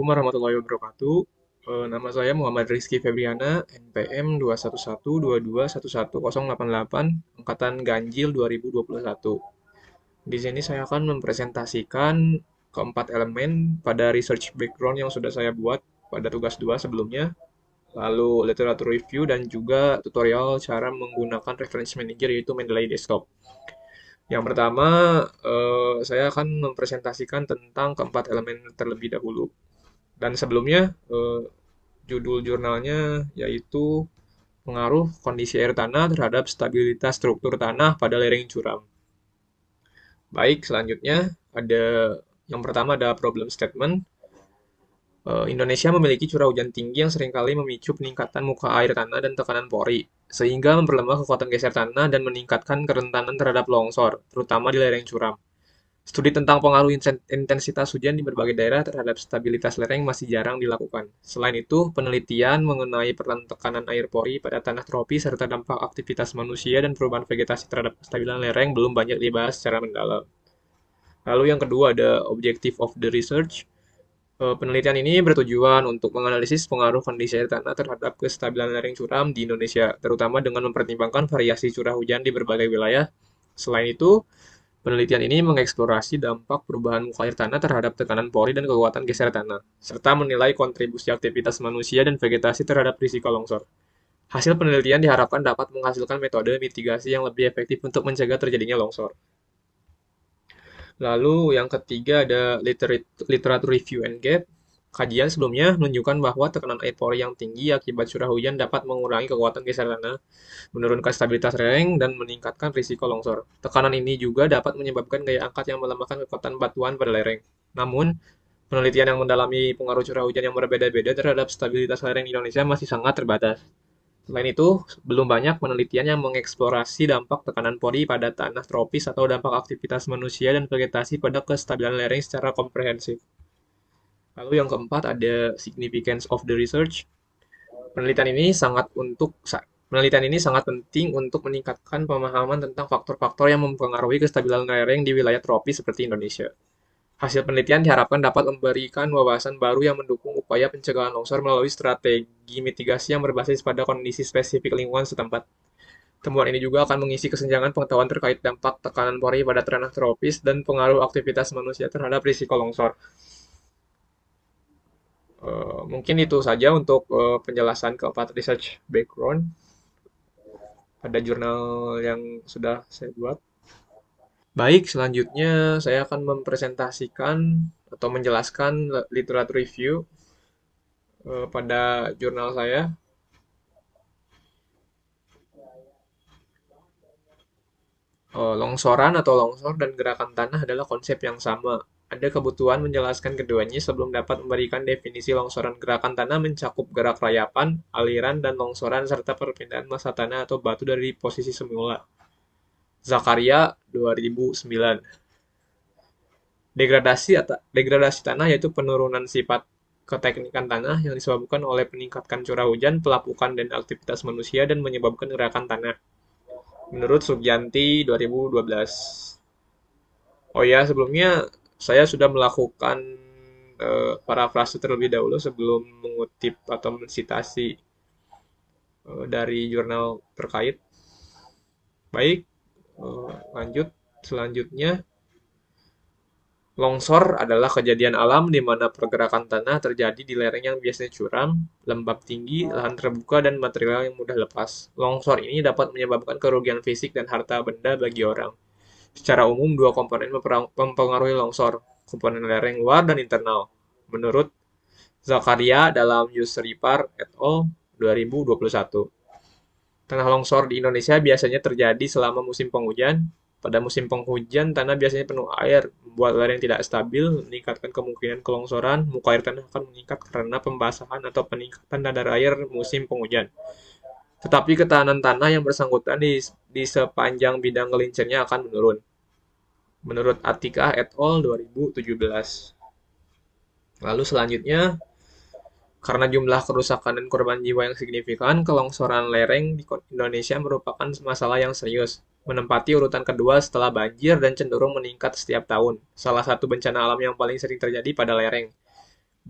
Assalamualaikum warahmatullahi wabarakatuh. Nama saya Muhammad Rizky Febriana, NPM 21122111088, Angkatan Ganjil 2021. Di sini saya akan mempresentasikan keempat elemen pada research background yang sudah saya buat pada tugas 2 sebelumnya, lalu literatur review dan juga tutorial cara menggunakan reference manager yaitu Mendeley Desktop. Yang pertama, saya akan mempresentasikan tentang keempat elemen terlebih dahulu. Dan sebelumnya, judul jurnalnya yaitu pengaruh kondisi air tanah terhadap stabilitas struktur tanah pada lereng curam. Baik, selanjutnya ada yang pertama ada problem statement. Indonesia memiliki curah hujan tinggi yang seringkali memicu peningkatan muka air tanah dan tekanan pori, sehingga memperlemah kekuatan geser tanah dan meningkatkan kerentanan terhadap longsor, terutama di lereng curam. Studi tentang pengaruh intensitas hujan di berbagai daerah terhadap stabilitas lereng masih jarang dilakukan. Selain itu, penelitian mengenai peran tekanan air pori pada tanah tropis serta dampak aktivitas manusia dan perubahan vegetasi terhadap kestabilan lereng belum banyak dibahas secara mendalam. Lalu yang kedua ada objective of the research. Penelitian ini bertujuan untuk menganalisis pengaruh kondisi air tanah terhadap kestabilan lereng curam di Indonesia, terutama dengan mempertimbangkan variasi curah hujan di berbagai wilayah. Selain itu, penelitian ini mengeksplorasi dampak perubahan muka air tanah terhadap tekanan pori dan kekuatan geser tanah, serta menilai kontribusi aktivitas manusia dan vegetasi terhadap risiko longsor. Hasil penelitian diharapkan dapat menghasilkan metode mitigasi yang lebih efektif untuk mencegah terjadinya longsor. Lalu yang ketiga ada literatur review and gap. Kajian sebelumnya menunjukkan bahwa tekanan air pori yang tinggi akibat curah hujan dapat mengurangi kekuatan geser tanah, menurunkan stabilitas lereng, dan meningkatkan risiko longsor. Tekanan ini juga dapat menyebabkan gaya angkat yang melemahkan kekuatan batuan pada lereng. Namun, penelitian yang mendalami pengaruh curah hujan yang berbeda-beda terhadap stabilitas lereng di Indonesia masih sangat terbatas. Selain itu, belum banyak penelitian yang mengeksplorasi dampak tekanan pori pada tanah tropis atau dampak aktivitas manusia dan vegetasi pada kestabilan lereng secara komprehensif. Lalu yang keempat ada significance of the research. Penelitian ini sangat untuk Penelitian ini sangat penting untuk meningkatkan pemahaman tentang faktor-faktor yang mempengaruhi kestabilan lereng di wilayah tropis seperti Indonesia. Hasil penelitian diharapkan dapat memberikan wawasan baru yang mendukung upaya pencegahan longsor melalui strategi mitigasi yang berbasis pada kondisi spesifik lingkungan setempat. Temuan ini juga akan mengisi kesenjangan pengetahuan terkait dampak tekanan pori pada tanah tropis dan pengaruh aktivitas manusia terhadap risiko longsor. Mungkin itu saja untuk penjelasan keempat research background pada jurnal yang sudah saya buat. Baik, selanjutnya saya akan mempresentasikan atau menjelaskan literatur review pada jurnal saya. Longsoran atau longsor dan gerakan tanah adalah konsep yang sama. Ada kebutuhan menjelaskan keduanya sebelum dapat memberikan definisi longsoran. Gerakan tanah mencakup gerak rayapan, aliran, dan longsoran serta perpindahan massa tanah atau batu dari posisi semula. Zakaria 2009. Degradasi tanah yaitu penurunan sifat keteknikan tanah yang disebabkan oleh peningkatan curah hujan, pelapukan, dan aktivitas manusia dan menyebabkan gerakan tanah. Menurut Sugianti 2012. Oh ya, sebelumnya saya sudah melakukan parafrase terlebih dahulu sebelum mengutip atau mensitasi dari jurnal terkait. Baik, lanjut. Selanjutnya, longsor adalah kejadian alam di mana pergerakan tanah terjadi di lereng yang biasanya curam, lembab tinggi, lahan terbuka, dan material yang mudah lepas. Longsor ini dapat menyebabkan kerugian fisik dan harta benda bagi orang. Secara umum, dua komponen mempengaruhi longsor, komponen lereng luar dan internal. Menurut Zakaria dalam Yusripar et al. 2021. Tanah longsor di Indonesia biasanya terjadi selama musim penghujan. Pada musim penghujan, tanah biasanya penuh air, membuat lereng tidak stabil, meningkatkan kemungkinan kelongsoran, muka air tanah akan meningkat karena pembasahan atau peningkatan kadar air musim penghujan. Tetapi ketahanan tanah yang bersangkutan di sepanjang bidang gelincirnya akan menurun. Menurut Atika et al. 2017. Lalu selanjutnya, karena jumlah kerusakan dan korban jiwa yang signifikan, kelongsoran lereng di Indonesia merupakan masalah yang serius, menempati urutan kedua setelah banjir dan cenderung meningkat setiap tahun. Salah satu bencana alam yang paling sering terjadi pada lereng.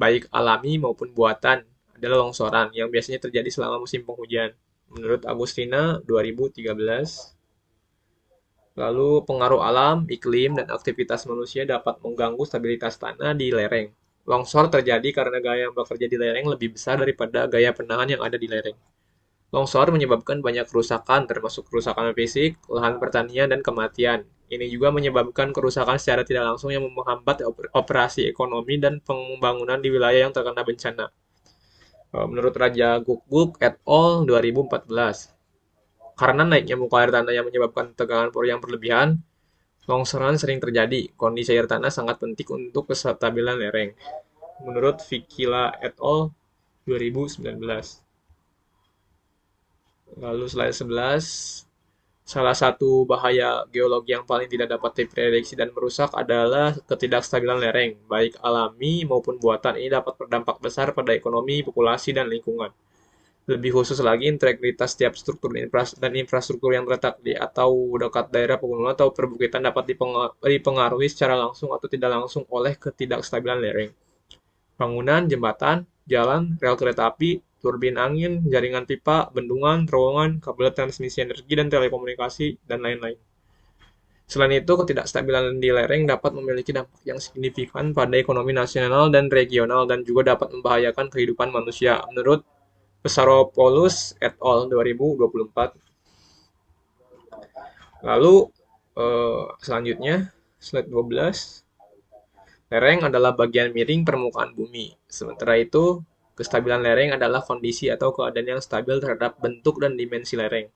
baik alami maupun buatan, adalah longsoran yang biasanya terjadi selama musim penghujan. Menurut Agustina 2013, lalu pengaruh alam, iklim, dan aktivitas manusia dapat mengganggu stabilitas tanah di lereng. Longsor terjadi karena gaya yang bekerja di lereng lebih besar daripada gaya penahan yang ada di lereng. Longsor menyebabkan banyak kerusakan, termasuk kerusakan fisik, lahan pertanian, dan kematian. Ini juga menyebabkan kerusakan secara tidak langsung yang menghambat operasi ekonomi dan pembangunan di wilayah yang terkena bencana. Menurut Raja Guguk et al. 2014, karena naiknya muka air tanah yang menyebabkan tegangan pori yang berlebihan, longsoran sering terjadi. Kondisi air tanah sangat penting untuk kestabilan lereng. Menurut Vikila et al. 2019. Lalu slide 11, salah satu bahaya geologi yang paling tidak dapat diprediksi dan merusak adalah ketidakstabilan lereng, baik alami maupun buatan. Ini dapat berdampak besar pada ekonomi, populasi, dan lingkungan. Lebih khusus lagi, integritas setiap struktur dan infrastruktur yang terletak di atau dekat daerah pegunungan atau perbukitan dapat dipengaruhi secara langsung atau tidak langsung oleh ketidakstabilan lereng. Bangunan, jembatan, jalan, rel kereta api, turbin angin, jaringan pipa, bendungan, terowongan, kabel transmisi energi dan telekomunikasi, dan lain-lain. Selain itu, ketidakstabilan di lereng dapat memiliki dampak yang signifikan pada ekonomi nasional dan regional dan juga dapat membahayakan kehidupan manusia. Menurut Pesaropoulos et al. 2024. Lalu selanjutnya, slide 12. Lereng adalah bagian miring permukaan bumi. Sementara itu, kestabilan lereng adalah kondisi atau keadaan yang stabil terhadap bentuk dan dimensi lereng.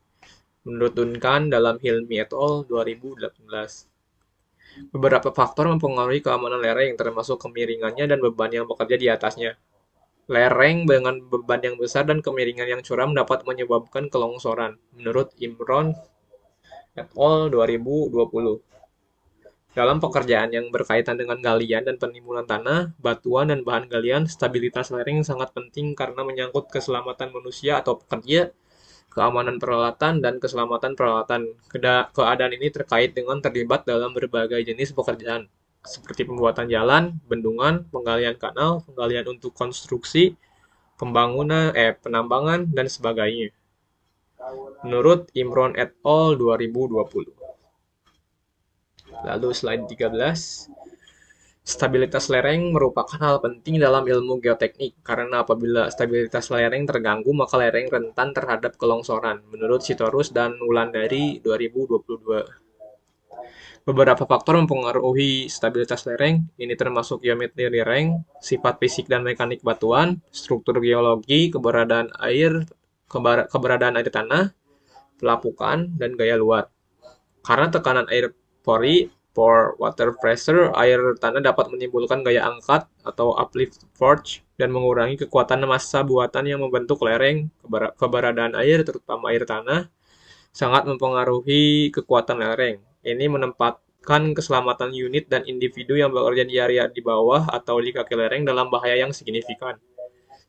Menurut Duncan dalam Hilmi et al. 2018. Beberapa faktor mempengaruhi keamanan lereng, termasuk kemiringannya dan beban yang bekerja di atasnya. Lereng dengan beban yang besar dan kemiringan yang curam dapat menyebabkan kelongsoran, menurut Imron et al. 2020. Dalam pekerjaan yang berkaitan dengan galian dan penimbunan tanah, batuan, dan bahan galian, stabilitas lereng sangat penting karena menyangkut keselamatan manusia atau pekerja, keamanan peralatan, dan keselamatan peralatan. Keadaan ini terkait dengan terlibat dalam berbagai jenis pekerjaan, seperti pembuatan jalan, bendungan, penggalian kanal, penggalian untuk konstruksi, penambangan, dan sebagainya. Menurut Imron et al. 2020. Lalu slide 13. Stabilitas lereng merupakan hal penting dalam ilmu geoteknik, karena apabila stabilitas lereng terganggu, maka lereng rentan terhadap kelongsoran, menurut Sitorus dan Wulandari 2022. Beberapa faktor mempengaruhi stabilitas lereng, ini termasuk geometri lereng, sifat fisik dan mekanik batuan, struktur geologi, keberadaan air tanah, pelapukan, dan gaya luar. Karena tekanan air pori, pore water pressure, air tanah dapat menimbulkan gaya angkat atau uplift force dan mengurangi kekuatan massa buatan yang membentuk lereng. Keberadaan air, terutama air tanah, sangat mempengaruhi kekuatan lereng. Ini menempatkan keselamatan unit dan individu yang bekerja di area di bawah atau di kaki lereng dalam bahaya yang signifikan.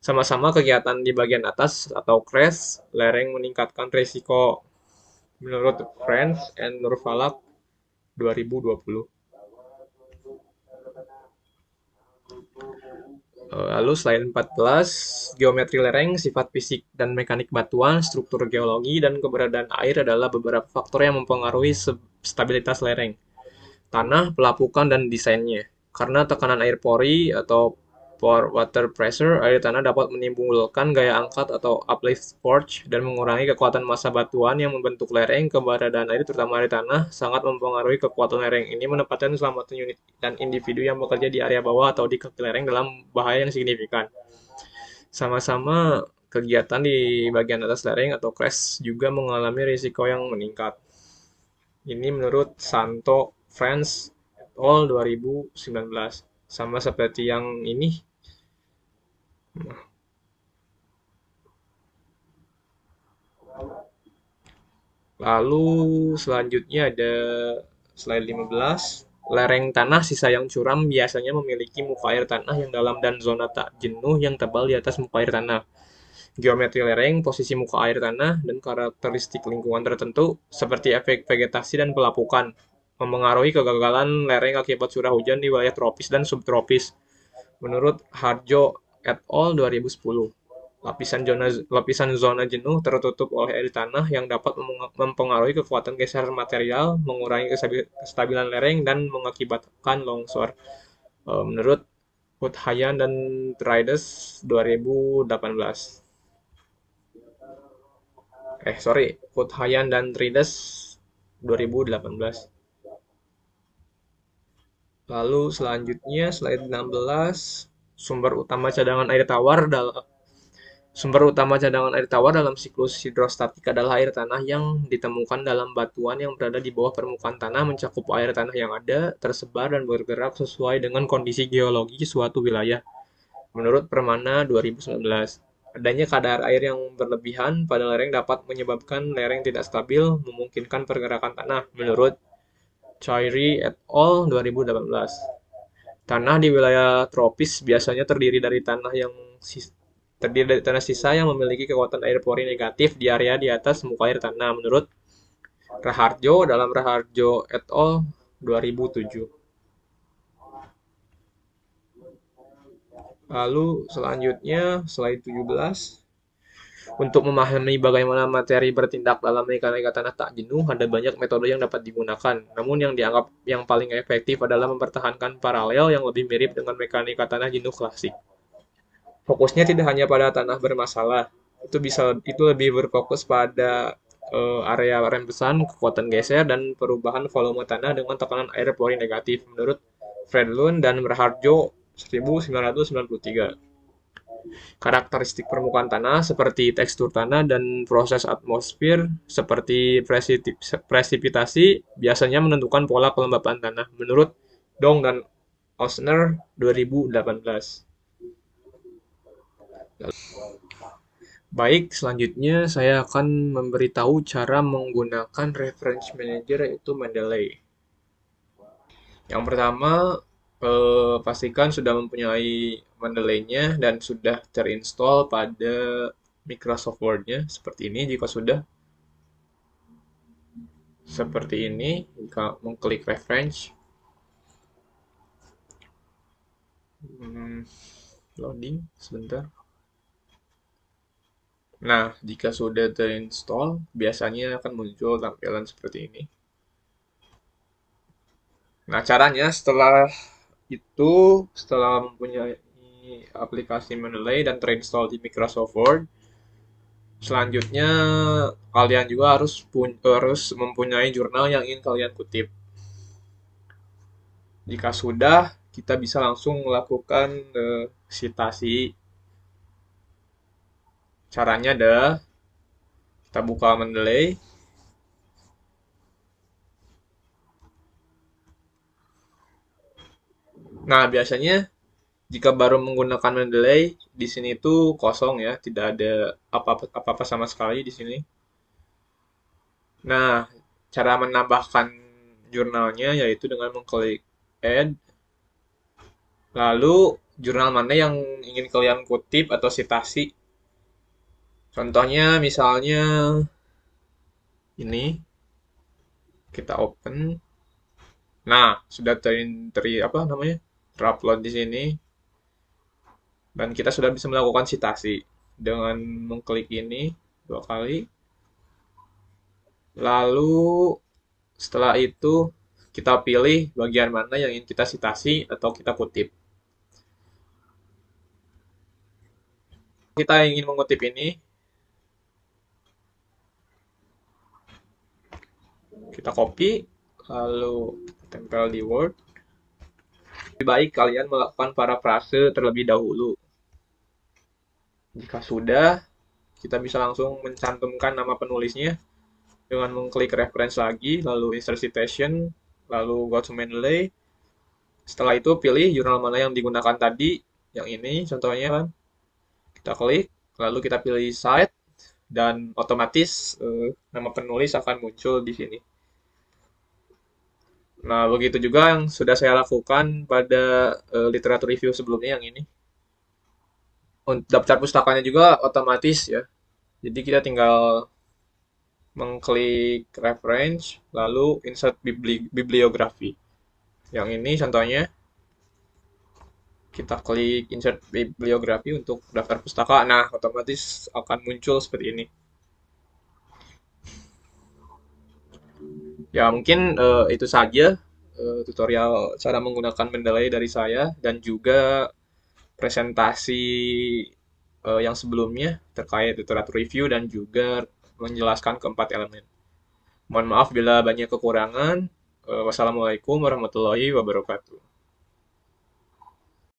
Sama-sama kegiatan di bagian atas atau crest lereng meningkatkan risiko, menurut Friends and Nurfalak 2020. Lalu slide 14, geometri lereng, sifat fisik dan mekanik batuan, struktur geologi, dan keberadaan air adalah beberapa faktor yang mempengaruhi stabilitas lereng, tanah, pelapukan, dan desainnya. Karena tekanan air pori atau pore water pressure, air tanah dapat menimbulkan gaya angkat atau uplift force dan mengurangi kekuatan massa batuan yang membentuk lereng. Keberadaan air, terutama air tanah, sangat mempengaruhi kekuatan lereng. Ini menempatkan keselamatan unit dan individu yang bekerja di area bawah atau di kaki lereng dalam bahaya yang signifikan. Sama-sama kegiatan di bagian atas lereng atau crest juga mengalami risiko yang meningkat. Ini menurut Santo Friends et al. 2019. Sama seperti yang ini. Lalu selanjutnya ada slide 15. Lereng tanah sisa yang curam biasanya memiliki muka air tanah yang dalam dan zona tak jenuh yang tebal di atas muka air tanah. Geometri lereng, posisi muka air tanah, dan karakteristik lingkungan tertentu seperti efek vegetasi dan pelapukan mempengaruhi kegagalan lereng akibat curah hujan di wilayah tropis dan subtropis. Menurut Harjo et al. 2010, lapisan zona jenuh tertutup oleh air tanah yang dapat mempengaruhi kekuatan geser material, mengurangi kestabilan lereng, dan mengakibatkan longsor. Menurut Huthayan dan Tridus 2018. Sorry, Huthayan dan Tridus 2018. Lalu selanjutnya slide 16, sumber utama cadangan air tawar dalam Sumber utama cadangan air tawar dalam siklus hidrostatik adalah air tanah yang ditemukan dalam batuan yang berada di bawah permukaan tanah, mencakup air tanah yang ada, tersebar, dan bergerak sesuai dengan kondisi geologi suatu wilayah. Menurut Permana 2019, adanya kadar air yang berlebihan pada lereng dapat menyebabkan lereng tidak stabil, memungkinkan pergerakan tanah. Menurut Choi et al. 2018. Tanah di wilayah tropis biasanya terdiri dari tanah sisa yang memiliki kekuatan air pori negatif di area di atas muka air tanah. Menurut Raharjo dalam Raharjo et al. 2007. Lalu selanjutnya slide 17. Untuk memahami bagaimana materi bertindak dalam mekanika tanah tak jenuh, ada banyak metode yang dapat digunakan. Namun yang dianggap yang paling efektif adalah mempertahankan paralel yang lebih mirip dengan mekanika tanah jenuh klasik. Fokusnya tidak hanya pada tanah bermasalah, itu lebih berfokus pada area rembesan, kekuatan geser, dan perubahan volume tanah dengan tekanan air pori negatif. Menurut Fredlund dan Raharjo 1993. Karakteristik permukaan tanah seperti tekstur tanah dan proses atmosfer seperti presipitasi biasanya menentukan pola kelembapan tanah. Menurut Dong dan Osner 2018. Baik, selanjutnya saya akan memberitahu cara menggunakan reference manager, yaitu Mendeley. Yang pertama, pastikan sudah mempunyai Mendeley-nya dan sudah terinstall pada Microsoft Word-nya seperti ini. Jika sudah seperti ini, jika mengklik reference, loading sebentar. Nah, jika sudah terinstall, biasanya akan muncul tampilan seperti ini. Nah, caranya setelah mempunyai aplikasi Mendeley dan terinstall di Microsoft Word, selanjutnya kalian juga harus mempunyai jurnal yang ingin kalian kutip. Jika sudah, kita bisa langsung melakukan sitasi. Caranya adalah kita buka Mendeley. Nah, biasanya jika baru menggunakan Mendeley, di sini tuh kosong ya, tidak ada apa-apa sama sekali di sini. Nah, cara menambahkan jurnalnya yaitu dengan mengklik Add. Lalu, jurnal mana yang ingin kalian kutip atau sitasi. Contohnya misalnya ini. Kita open. Nah, sudah terupload di sini. Dan kita sudah bisa melakukan sitasi dengan mengklik ini 2 kali. Lalu setelah itu kita pilih bagian mana yang ingin kita sitasi atau kita kutip. Kita ingin mengutip ini, kita copy, lalu tempel di Word. Lebih baik kalian melakukan parafrase terlebih dahulu. Jika sudah, kita bisa langsung mencantumkan nama penulisnya dengan mengklik reference lagi, lalu insert citation, lalu go to Mendeley. Setelah itu pilih jurnal mana yang digunakan tadi, yang ini contohnya kan. Kita klik, lalu kita pilih cite, dan otomatis nama penulis akan muncul di sini. Nah, begitu juga yang sudah saya lakukan pada literatur review sebelumnya yang ini. Untuk daftar pustakanya juga otomatis ya. Jadi kita tinggal mengklik reference, lalu insert bibliografi. Yang ini contohnya. Kita klik insert bibliografi untuk daftar pustaka. Nah, otomatis akan muncul seperti ini. Ya, mungkin itu saja tutorial cara menggunakan Mendeley dari saya dan juga presentasi yang sebelumnya terkait literatur review dan juga menjelaskan keempat elemen. Mohon maaf bila banyak kekurangan. Wassalamualaikum warahmatullahi wabarakatuh.